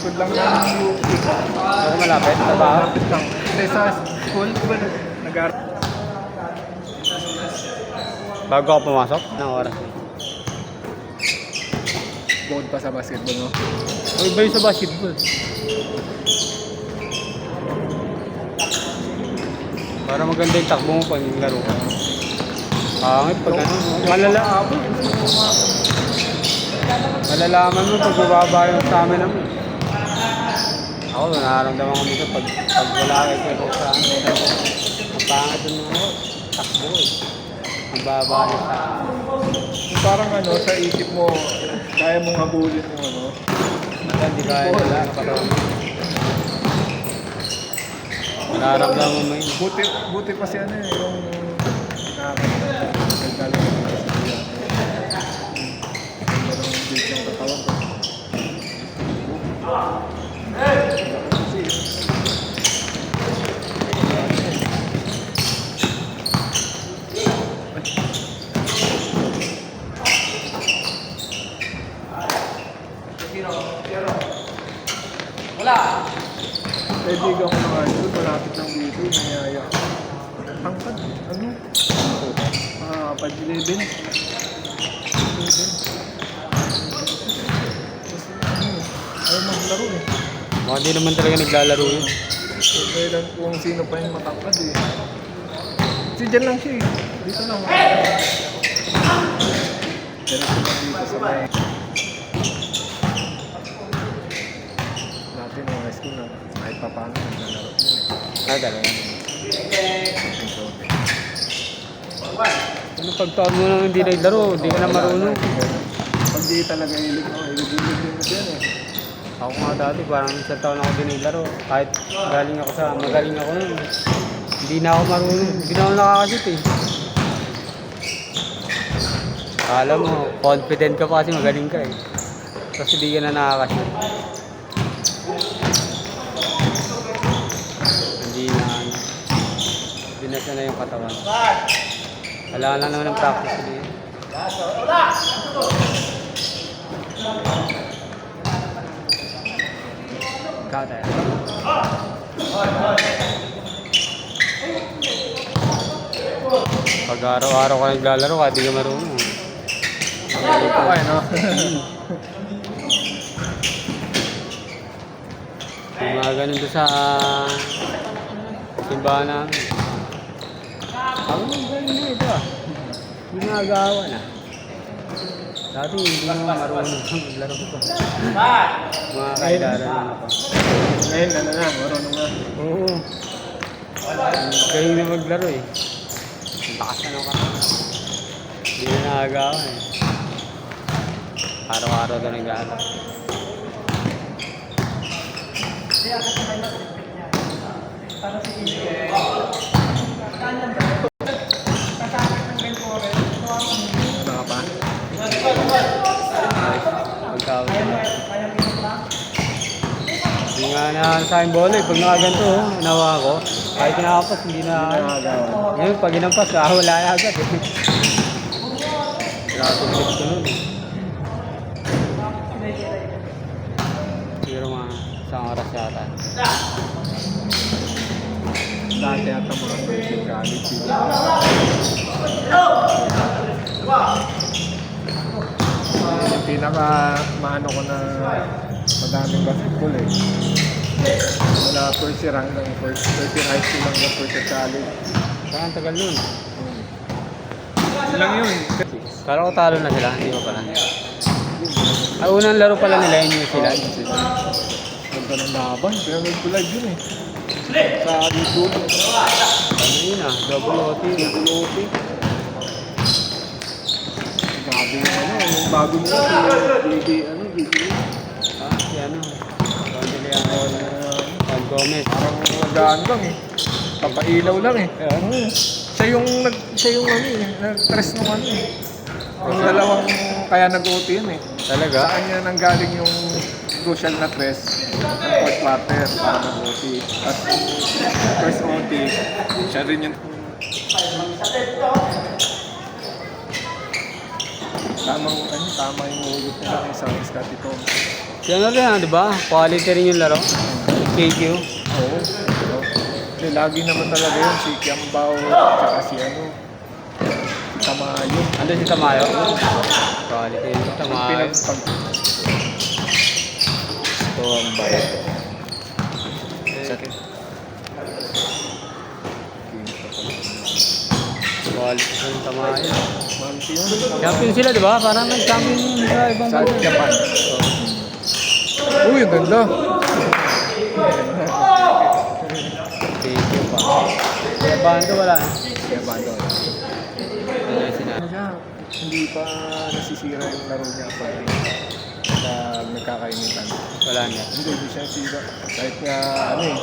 likod lang ng UP. Pero malapit, trabaho. Malapit lang. Hindi, sa school, diba, nag-aaral. Bago ako pumasok, ng oras. Bukod pa sa basketball, no? O iba yung sa basketball. Para maganda yung takbo mo pag laro ka. Pangit pag ano, malalaman mo pag mababa yung stamina mo. Ako, nararamdaman ko dito pag wala kayo sa amin. Ang pangit yung mga takbo eh. Ang baba yung stamina. Parang ano, sa isip mo, kaya mong habulin yung ano. Hindi kaya nila, katawan mo. Nararamdaman mo yun. Buti pa si ano eh, yung nakakagdalo ng mga build ng katawan ko. Kaibigan ko ng idol, malapit lang dito, nangayaya. Tangkad, ano? 5'11". Ayaw maglaro eh. Baka di naman talaga naglalaro yun. Kailan kung sino pa yung matangkad eh. Kasi dyan lang siya eh. Dito lang. Pero dito sa may... Dati nung high school na kahit pa paano naglalaro yun eh. Ah, talaga. So, Ano pag taon mo nang hindi naglaro, hindi ka na marunong. pag di talaga hilig mo, hilig mo yan eh. Ako nga dati, parang isang taon ako din naglaro. Kahit magaling ako nun. Hindi na ako marunong. Hindi na ako nakakashoot eh. Akala mo, confident ka pa kasi magaling ka eh. Kasi hindi ka na nakakashoot. Hindi na siya na yung katawan. Wala na naman ng practice din. Ikaw tayo. Pag araw-araw ka naglalaro, hindi ka marunong. Okay, no? Yung mga ganun doon sa simbahan namin. Ako nang galing na ito ah. Ginagawa na. Dati hindi mo marunong maglaro ko. Mga kailaran na ako. Ngayon, ano na, marunong na. Oo. Galing na maglaro eh. Bakas ano ka. Hindi na nakagawa eh. Araw-araw na nag-aaral. Ano ka pa? Magkawin na. Hindi nga na sa akin bola eh. Pag nakaganto, nawa ko. Kahit kinakapas, hindi na. Nakagawa. Ngayon, pag inampas, wala na agad eh. Nakatulog ko nun eh. Siguro mga isang oras yata. Dati ata mga first year college. Yung pinaka maano ko na madaming basketball eh. Mula first year hanggang first year high school hanggang first year college. Saan tagal nun? Yun lang yun. Kala ko talo na sila, hindi ko pala. Ang unang laro pala nila yung New Zealand. Ganda ng laban, pero nag-live yun eh. Sa YouTube. Ano yun ah, double OT. OP. Grabe yung ano, yung bago nila BB. Ah, si ano. Juan Gomez. Parang magaan lang eh. Papailaw lang eh. Siya yung ano eh, nag-stress nung ano eh. Yung dalawang kaya nag-OT yun eh. Talaga? Sa kanya nanggaling yung crucial na stress ng fourth quarter para nag-OT. At first OT, siya rin yung tama yung hugot nila ng isang Scotty Thompson. Yan na rin, di ba? Quality rin yung laro. KQ. Oo. Kasi lagi naman talaga yun, si Kiambao, tsaka si ano, si Tamayo. Ano si Tamayo? Quality rin si Tamayo. Ito ang bayad. Quality rin si Tamayo. Manti yun. Champion sila, di ba? Parang nag-champion yun sa ibang Sa bansa. Japan. Uy, ang ganda. KQ pa. Kaya bando wala. Kaya ba ito? Ano yung sinabi? Ano siya, hindi pa nasisira yung laro niya pag sa nagkakainitan. Wala niya. Hindi siya sira. Kahit nga, ano eh,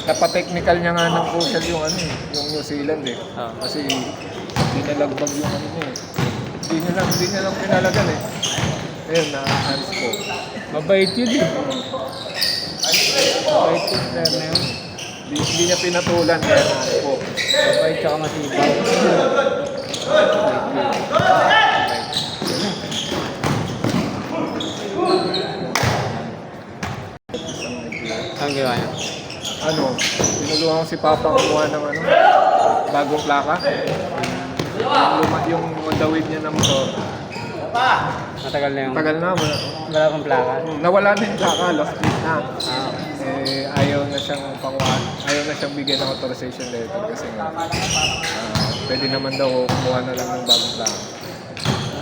napatechnical niya nga ng crucial yung ano eh, yung New Zealand eh. Oh. Kasi hindi nalagbag yung ano niya eh. Hindi niya lang pinalagan eh. Ayun, na-hands ko. Mabait yun eh. Mabait yung player na yun. Hindi niya pinatulan kaya hands ko. Mabait tsaka masibaw. Ang ginawa niya? Ano, tinulungan ko si Papa kumuha ng ano, bagong plaka. Yung on the way niya ng motor. Matagal na yung... Tagal na, Wala kang plaka. nawala na yung plaka, lost plate na. Ah. Eh, ayaw na siyang ayaw na siyang bigyan ng authorization letter kasi nga pwede naman daw kumuha na lang ng bagong plaka.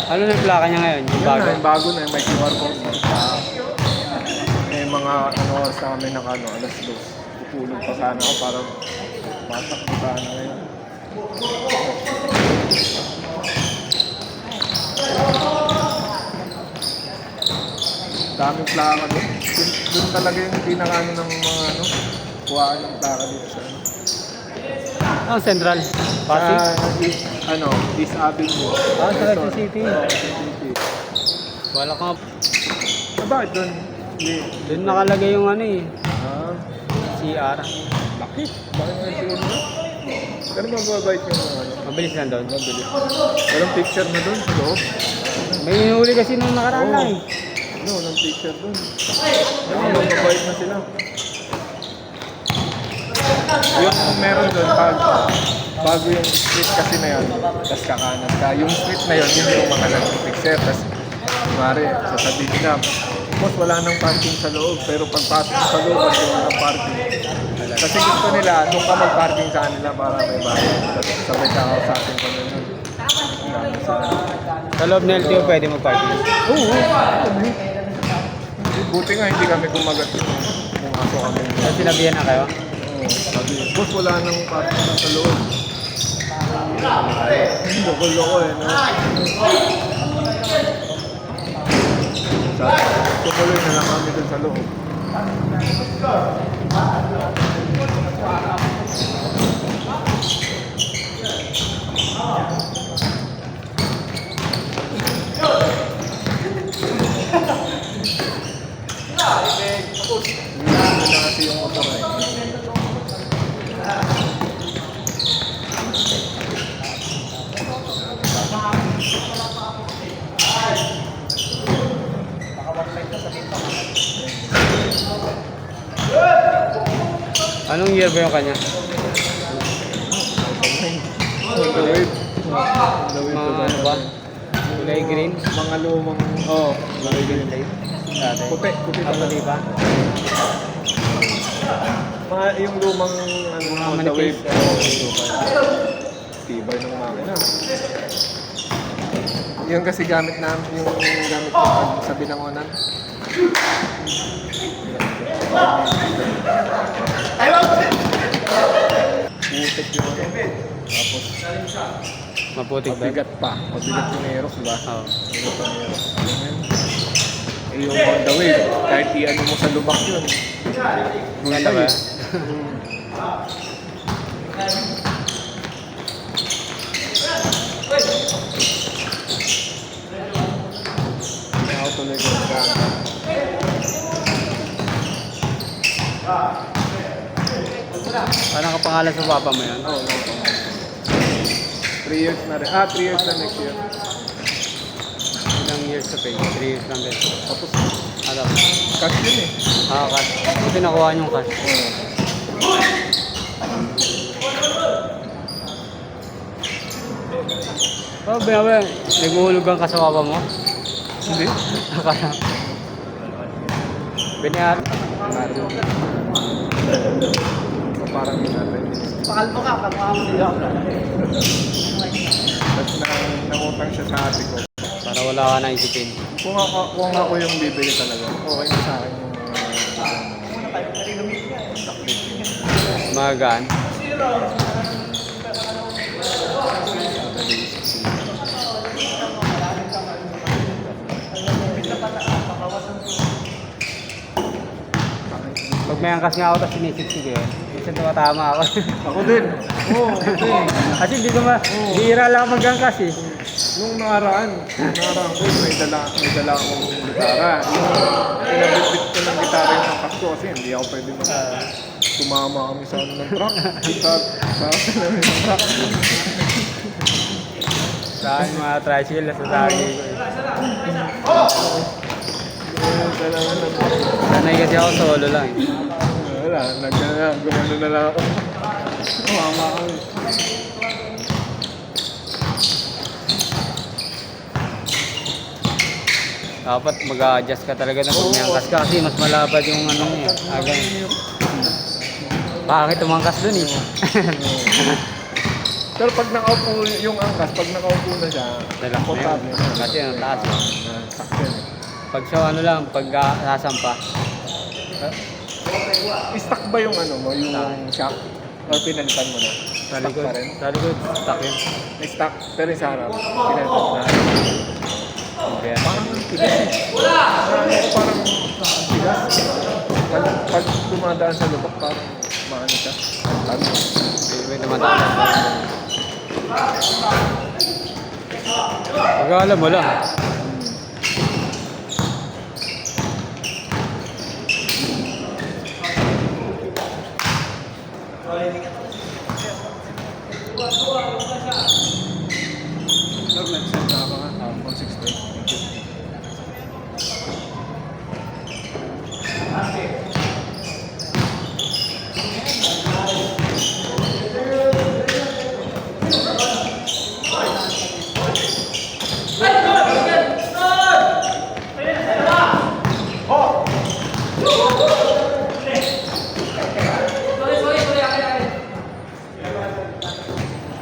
Ano na yung plaka niya ngayon? Yung Yun bago? na, yung bago na, may QR code na. Eh, mga ano sa amin na ano, alas 2. Tutulog pa sana ako para matakbo sana ngayon. Daming plaka doon. Doon talaga yung pinakano ng mga ano, kuhaan ng plaka dito sa ano. Ah, Central. Pasig? East Avenue. Ah, sa Quezon. City. City. Wala ka. Bakit doon? Hindi. Doon nakalagay yung ano eh. Ah, CR. bakit? Bakit nga siguro na? Pero mababait yung mga ano. Mabilis lang doon. Mabilis. Walang picture na doon sa loob. May hinuli kasi nung nakaraan lang eh. Ano, walang picture doon. Ano, mababait na sila. Yung meron doon, bago yung street kasi na yun, tapos kakanan ka. Yung street na yun, yun yung mga nag-picture. Tapos, kumari, sasabihin na, boss, wala nang parking sa loob. Pero pagpasok mo sa loob, wala nang parking. Kasi gusto nila, doon ka mag-parking sa kanila para may bayad. Tapos sabay ka sa atin pa nun. Sa loob ng LTO pwede mag-parking. Oo. Buti nga hindi kami kumagat kung aso kami. Tapos sinabihan na kayo? Oo. Sabi, boss, wala nang parking na sa loob. Loko-loko eh, no? Sabi, tutuloy na lang kami dun sa loob. Hindi na kasi yung motor eh. Anong year ba yung kanya? On the wave. On the wave Mga to ano ba? Kulay green? Mga lumang, kulay green. Dati. Puti Ah, puti ba? Mga yung lumang ano, Mga on the manipis. wave. Tibay ng makina. Yung kasi gamit namin, yung gamit ko pag sa binangonan. Putik yung ano. Tapos, Maputik ba? mabigat pa. Mabigat yung Aerox, diba? Oo. Mabigat yung Aerox. Eh, yung on the wave, kahit i-ano mo sa lubak yun. Maganda ba? Hindi ako tuloy ko ng gamit. Parang kapangalan sa papa mo yan? Oo, no. 3 years na rin. 3 years na next year. ilang years to pay? 3 years lang din. Tapos, Ano? cash yun eh. Cash. Buti nakuha niyong cash. Oh, ba, naguhulugan ka sa papa mo? Hindi. Akala. Binayar. Parang natin. Pakalbo ka, pagmukha mo nila. Tapos nangutang siya sa ate ko. Para wala ka na isipin. Kung ako yung bibili talaga, okay na sa akin yung Magaan. Pag may angkas nga ako, tapos sinisip-sip eh. Minsan tumatama ako. Ako din. Oo, ako din. Kasi hindi ko bihira lang mag-angkas eh. Nung nakaraan ko, may dala akong gitara. Pinabitbit ko ng gitara yung angkas ko kasi hindi ako pwede tumama kami sa ano ng truck. Sa namin ng truck. Sa akin mga tricycle, sa tagi ko eh. Sanay kasi ako solo lang eh. Wala, gumano na lang ako. Tumama kami. Dapat mag-a-adjust ka talaga na pag may angkas ka kasi mas malapad yung ano niya. Agay. Bakit umangkas dun eh? Pero pag nakaupo yung angkas, pag nakaupo na siya, Dalak na komportable yun. na. Kasi ang taas eh. Sakyan eh. Pag sa ano lang, pag sasampa. Stock ba yung ano mo, yung shock? Or pinalitan mo na? Sa Stock likod, pa rin? sa likod, stuck yun. May stock, pero yung sa harap, pinalitan mo na. Kaya, Parang ang tigas eh. Parang ang tigas. Pag dumadaan sa lubak, parang maano siya. Tabi. may tumatala. Pag alam mo lang. Sir, nag-send na ako nga. 160. Thank you.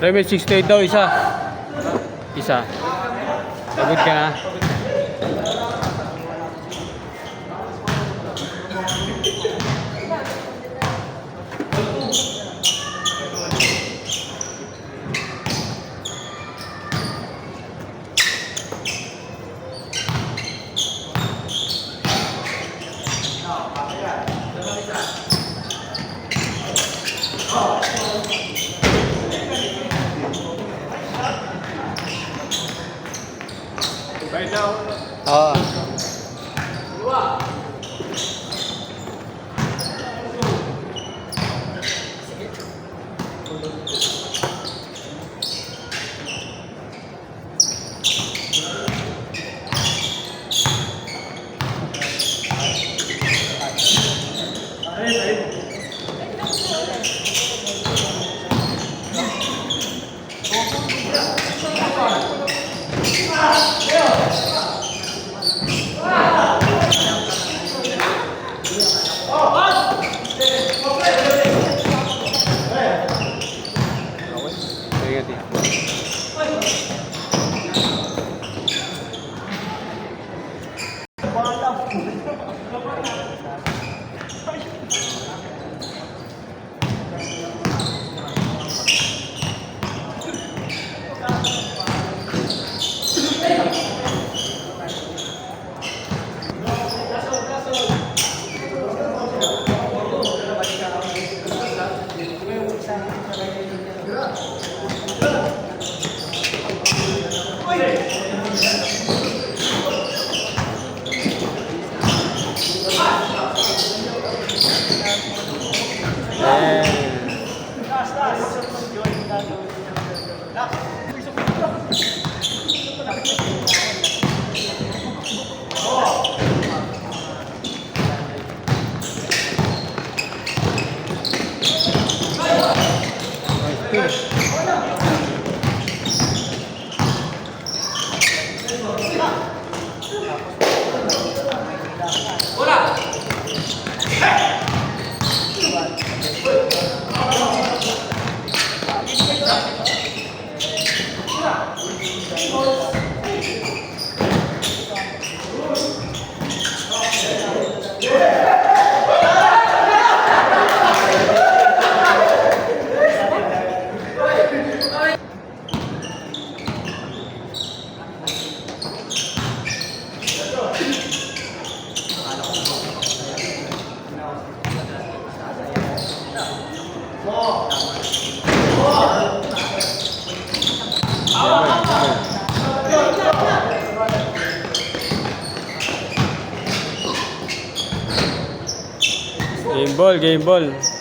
Remit 68 daw isa. Isa. Pagod ka na. Right now, Oo. Ingat eh. Game ball, game ball.